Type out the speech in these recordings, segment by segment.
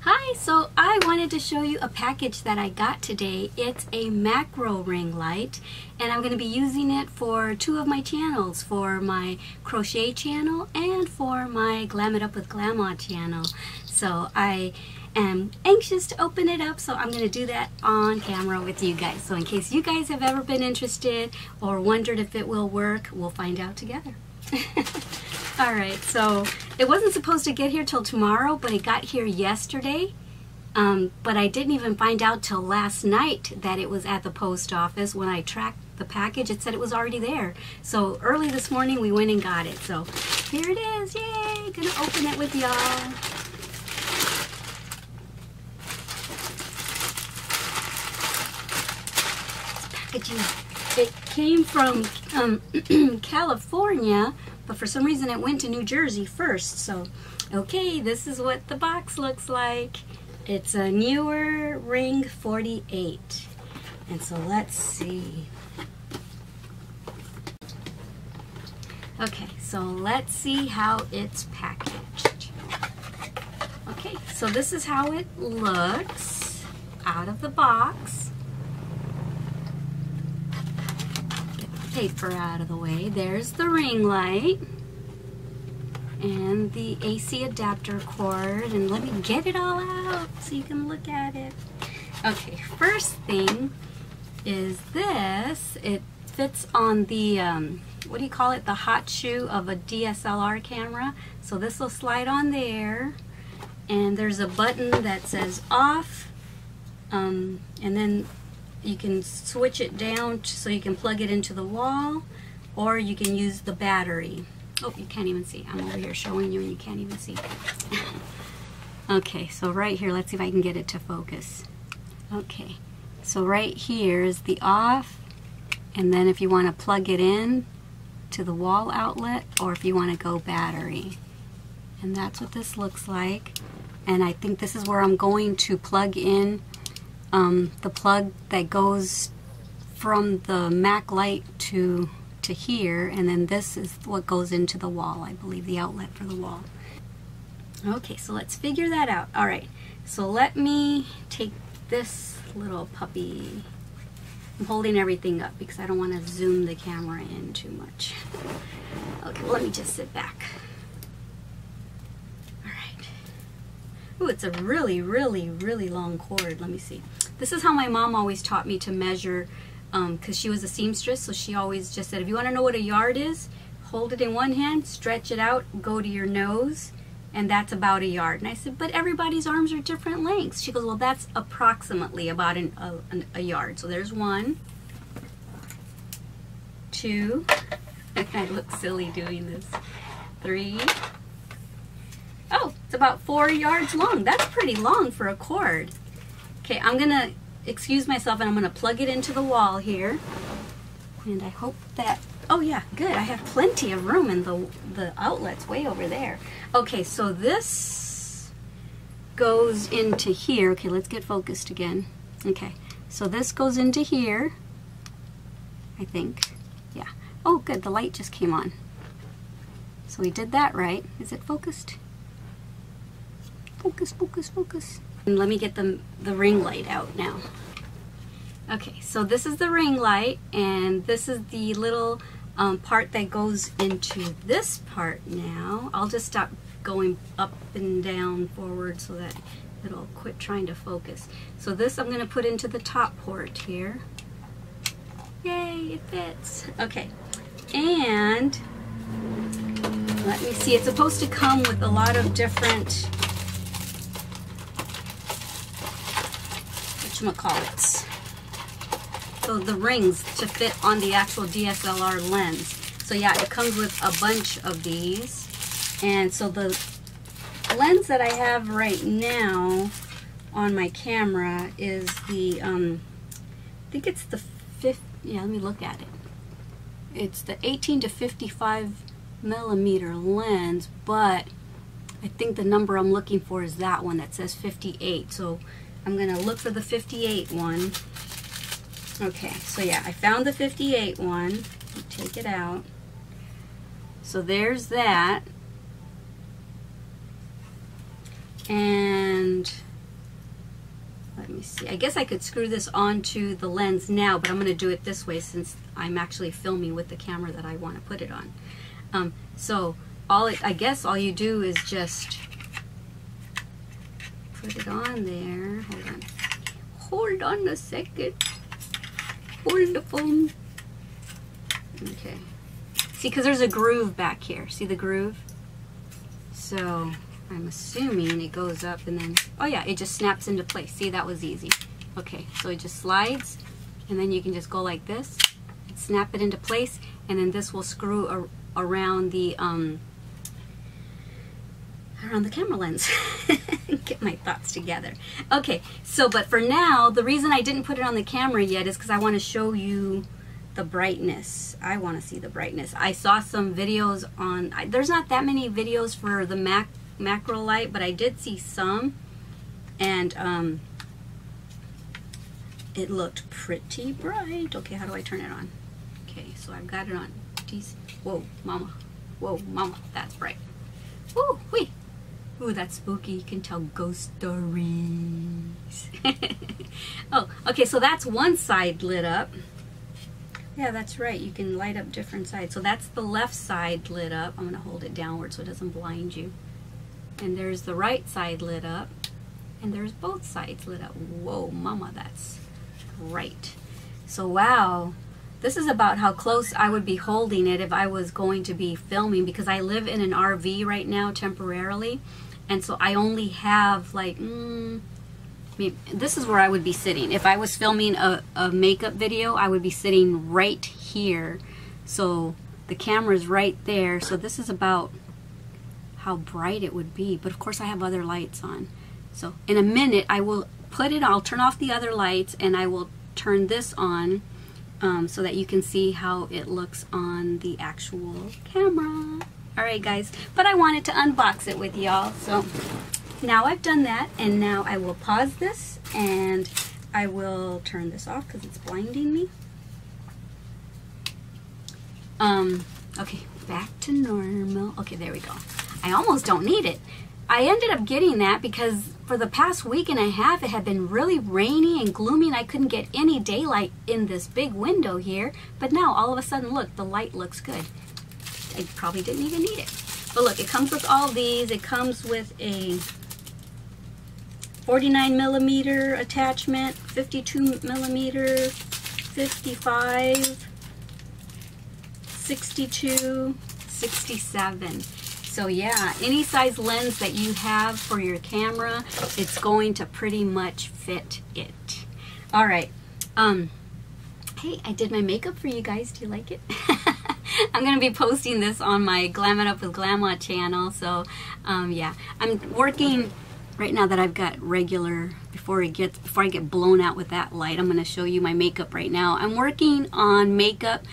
Hi, so I wanted to show you a package that I got today. It's a macro ring light, and I'm going to be using it for two of my channels, for my crochet channel and for my Glam It Up with Glama channel. So I am anxious to open it up, so I'm going to do that on camera with you guys. So in case you guys have ever been interested or wondered if it will work, we'll find out together. Alright, so it wasn't supposed to get here till tomorrow, but it got here yesterday. But I didn't even find out till last night that it was at the post office. When I tracked the package, it said it was already there. So early this morning we went and got it. So here it is, yay! Gonna open it with y'all. Packaging. It came from California, but for some reason it went to New Jersey first. So, okay, this is what the box looks like. It's a newer Ring 48. And so let's see. Okay, so let's see how it's packaged. Okay, so this is how it looks out of the box. Paper out of the way. There's the ring light and the AC adapter cord, and let me get it all out so you can look at it. Okay, first thing is this. It fits on the what do you call it, the hot shoe of a DSLR camera. So this will slide on there, and there's a button that says off, and then you can switch it down so you can plug it into the wall, or you can use the battery. Oh, you can't even see. I'm over here showing you and you can't even see. Okay, so right here, let's see if I can get it to focus. Okay, so right here is the off, and then if you want to plug it in to the wall outlet, or if you want to go battery. And that's what this looks like. And I think this is where I'm going to plug in the plug that goes from the Mac light to here, and then this is what goes into the wall, I believe, the outlet for the wall. Okay, so let's figure that out. Alright, so let me take this little puppy. I'm holding everything up because I don't want to zoom the camera in too much. Okay, well, let me just sit back. Ooh, it's a really, really, really long cord. Let me see. This is how my mom always taught me to measure, because she was a seamstress, so she always just said, if you want to know what a yard is, hold it in one hand, stretch it out, go to your nose, and that's about a yard. And I said, but everybody's arms are different lengths. She goes, well, that's approximately about a yard. So there's 1, 2, I look silly doing this, 3, oh, it's about 4 yards long. That's pretty long for a cord. Okay, I'm gonna excuse myself and I'm gonna plug it into the wall here. And I hope that, oh yeah, good. I have plenty of room in the outlet's way over there. Okay, so this goes into here. Okay, let's get focused again. Okay, so this goes into here, I think. Yeah. Oh, good, the light just came on. So we did that right. Is it focused? Focus, focus, focus. And let me get the ring light out now. Okay, so this is the ring light, and this is the little part that goes into this part now. I'll just stop going up and down forward so that it'll quit trying to focus. So this I'm going to put into the top port here. Yay, it fits. Okay, and let me see. It's supposed to come with a lot of different whatchamacallits. So the rings to fit on the actual DSLR lens. So yeah, it comes with a bunch of these. And so the lens that I have right now on my camera is the, I think it's the yeah, let me look at it. It's the 18 to 55 millimeter lens, but I think the number I'm looking for is that one that says 58. So I'm going to look for the 58 one. Okay, so yeah, I found the 58 one. Take it out. So there's that. And me see. I guess I could screw this onto the lens now, but I'm going to do it this way since I'm actually filming with the camera that I want to put it on. So I guess all you do is just put it on there. Hold on. Hold on a second. Hold the phone. Okay. See, because there's a groove back here. See the groove? So I'm assuming it goes up and then, oh yeah, it just snaps into place. See, that was easy. Okay, so it just slides and then you can just go like this, snap it into place, and then this will screw around the camera lens. Get my thoughts together. Okay, so but for now, the reason I didn't put it on the camera yet is because I want to show you the brightness. I want to see the brightness. I saw some videos on, there's not that many videos for the macro light, but I did see some, and it looked pretty bright. Okay, how do I turn it on? Okay, so I've got it on. Whoa, mama. Whoa, mama, that's bright. Ooh, wee. Ooh, that's spooky. You can tell ghost stories. Oh, okay, so that's one side lit up. Yeah, that's right. You can light up different sides. So that's the left side lit up. I'm going to hold it downward so it doesn't blind you. And there's the right side lit up. And there's both sides lit up. Whoa, mama, that's bright. So, wow. This is about how close I would be holding it if I was going to be filming, because I live in an RV right now temporarily. And so I only have like, this is where I would be sitting. If I was filming a makeup video, I would be sitting right here. So the camera's right there. So this is about how bright it would be. But of course I have other lights on. So in a minute I will put it, I'll turn off the other lights and I will turn this on so that you can see how it looks on the actual camera. Alright guys, but I wanted to unbox it with y'all. So now I've done that, and now I will pause this and I will turn this off because it's blinding me. Okay, back to normal. Okay, there we go. I almost don't need it. I ended up getting that because for the past week and a half it had been really rainy and gloomy and I couldn't get any daylight in this big window here. But now all of a sudden, look, the light looks good. I probably didn't even need it. But look, it comes with all these. It comes with a 49mm attachment, 52mm, 55, 62, 67. So yeah, any size lens that you have for your camera, it's going to pretty much fit it. All right. Hey, I did my makeup for you guys. Do you like it? I'm going to be posting this on my Glam It Up with Glama channel. So yeah, I'm working right now that I've got regular, before I get blown out with that light, I'm going to show you my makeup right now. I'm working on makeup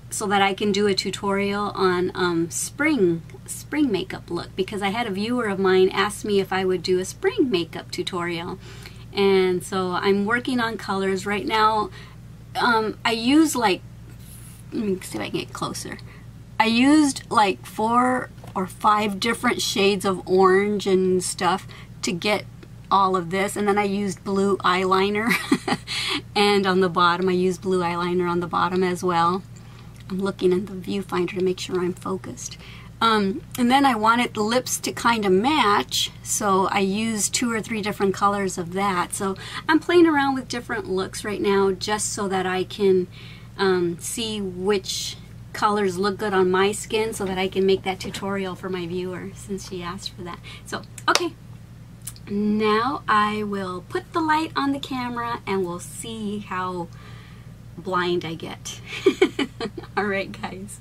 so that I can do a tutorial on spring makeup look, because I had a viewer of mine ask me if I would do a spring makeup tutorial. And so I'm working on colors right now. I use like, let me see if I can get closer. I used like 4 or 5 different shades of orange and stuff to get all of this, and then I used blue eyeliner and on the bottom I used blue eyeliner on the bottom as well. I'm looking at the viewfinder to make sure I'm focused. And then I wanted the lips to kind of match, so I used 2 or 3 different colors of that. So I'm playing around with different looks right now just so that I can see which colors look good on my skin so that I can make that tutorial for my viewer since she asked for that. So, okay. Now I will put the light on the camera and we'll see how blind I get. Alright guys.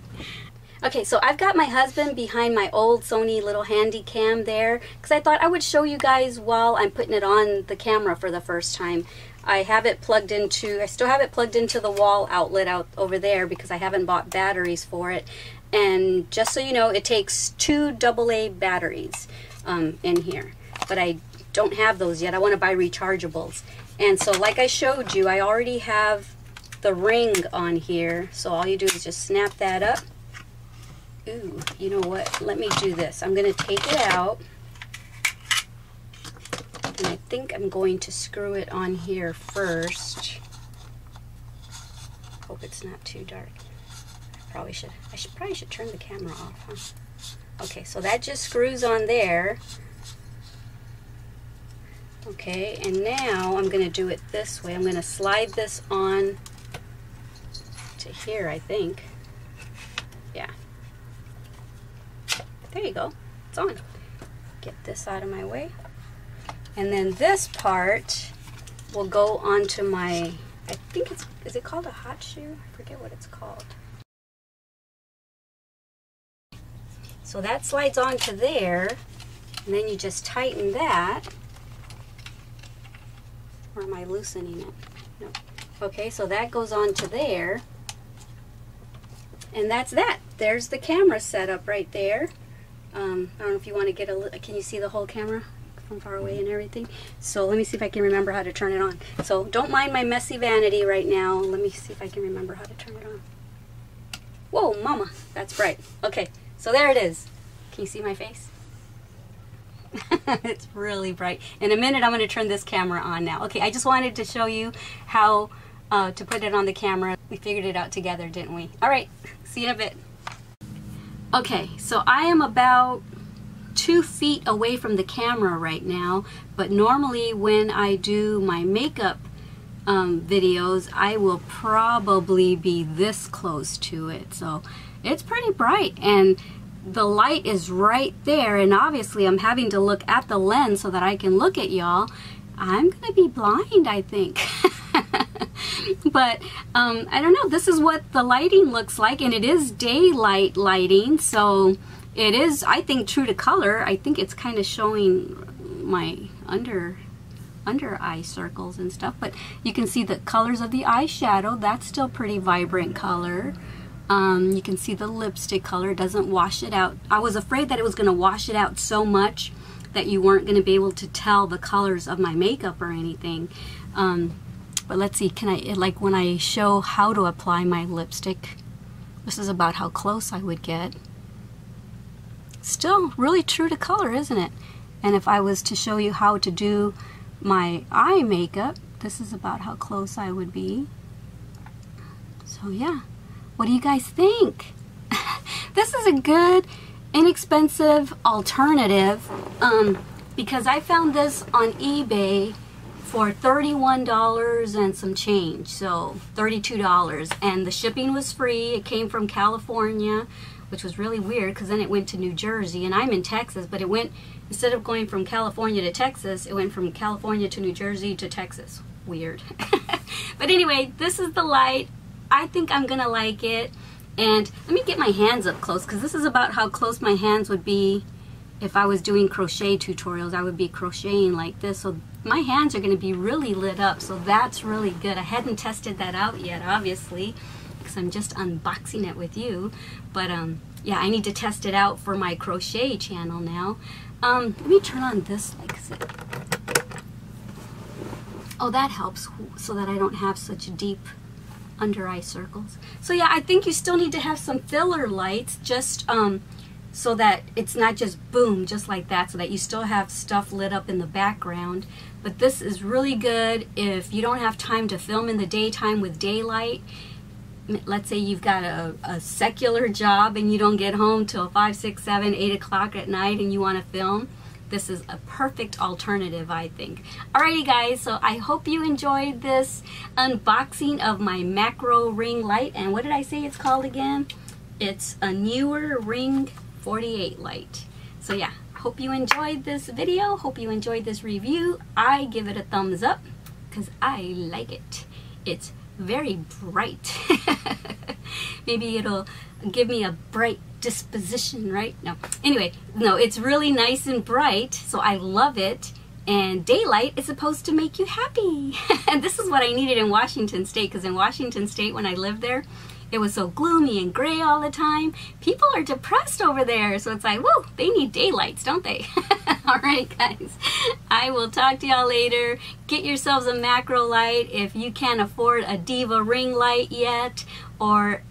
Okay, so I've got my husband behind my old Sony little handy cam there because I thought I would show you guys while I'm putting it on the camera for the first time. I have it plugged into, I still have it plugged into the wall outlet out over there because I haven't bought batteries for it. And just so you know, it takes 2 AA batteries in here, but I don't have those yet. I want to buy rechargeables. And so like I showed you, I already have the ring on here, so all you do is just snap that up. Ooh, you know what? Let me do this. I'm going to take it out and I think I'm going to screw it on here first. Hope it's not too dark. I probably should turn the camera off, huh? Okay, so that just screws on there. Okay, and now I'm going to do it this way. I'm going to slide this on to here, I think. Yeah. There you go. It's on. Get this out of my way. And then this part will go onto my, I think it's, is it called a hot shoe? I forget what it's called. So that slides onto there, and then you just tighten that. Or am I loosening it? No. Okay, so that goes onto there. And that's that. There's the camera setup right there. I don't know if you want to get a, can you see the whole camera from far away and everything? So let me see if I can remember how to turn it on. So don't mind my messy vanity right now. Let me see if I can remember how to turn it on. Whoa, mama, that's bright. Okay, so there it is. Can you see my face? It's really bright. In a minute, I'm going to turn this camera on now. Okay, I just wanted to show you how to put it on the camera. We figured it out together, didn't we? All right, see you in a bit. Okay, so I am about 2 feet away from the camera right now, but normally when I do my makeup videos, I will probably be this close to it. So it's pretty bright, and the light is right there, and obviously I'm having to look at the lens so that I can look at y'all. I'm gonna be blind, I think. But I don't know, this is what the lighting looks like, and it is daylight lighting, so it is, I think, true to color. I think it's kind of showing my under eye circles and stuff, but you can see the colors of the eyeshadow. That's still pretty vibrant color. You can see the lipstick color doesn't wash it out. I was afraid that it was going to wash it out so much that you weren't going to be able to tell the colors of my makeup or anything. But let's see, can I, like when I show how to apply my lipstick, this is about how close I would get. Still really true to color, isn't it? And if I was to show you how to do my eye makeup, this is about how close I would be. So yeah. What do you guys think? This is a good, inexpensive alternative because I found this on eBay for $31 and some change, so $32, and the shipping was free. It came from California, which was really weird because then it went to New Jersey, and I'm in Texas, but it went, instead of going from California to Texas, it went from California to New Jersey to Texas. Weird. But anyway, this is the light. I think I'm gonna like it, and let me get my hands up close because this is about how close my hands would be if I was doing crochet tutorials. I would be crocheting like this, so my hands are gonna be really lit up, so that's really good. I hadn't tested that out yet, obviously, because I'm just unboxing it with you, but yeah, I need to test it out for my crochet channel now. Let me turn on this light. Oh, that helps so that I don't have such deep under eye circles. So yeah, I think you still need to have some filler lights, just so that it's not just boom, just like that, so that you still have stuff lit up in the background. But this is really good if you don't have time to film in the daytime with daylight. Let's say you've got a secular job and you don't get home till 5, 6, 7, 8 o'clock at night and you want to film. This is a perfect alternative, I think. Alrighty guys, so I hope you enjoyed this unboxing of my macro ring light. And what did I say it's called again? It's a newer Ring 48 light. So yeah, hope you enjoyed this video. Hope you enjoyed this review. I give it a thumbs up because I like it. It's very bright. Maybe it'll give me a bright disposition, right? No. Anyway, no, it's really nice and bright, so I love it. And daylight is supposed to make you happy. And this is what I needed in Washington State, because in Washington State, when I lived there, it was so gloomy and gray all the time. People are depressed over there, so it's like, whoa, they need daylights, don't they? Alright guys, I will talk to y'all later. Get yourselves a macro light if you can't afford a Diva ring light yet, or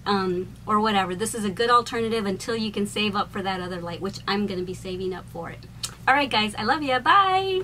whatever. This is a good alternative until you can save up for that other light, which I'm going to be saving up for it. Alright guys, I love you. Bye!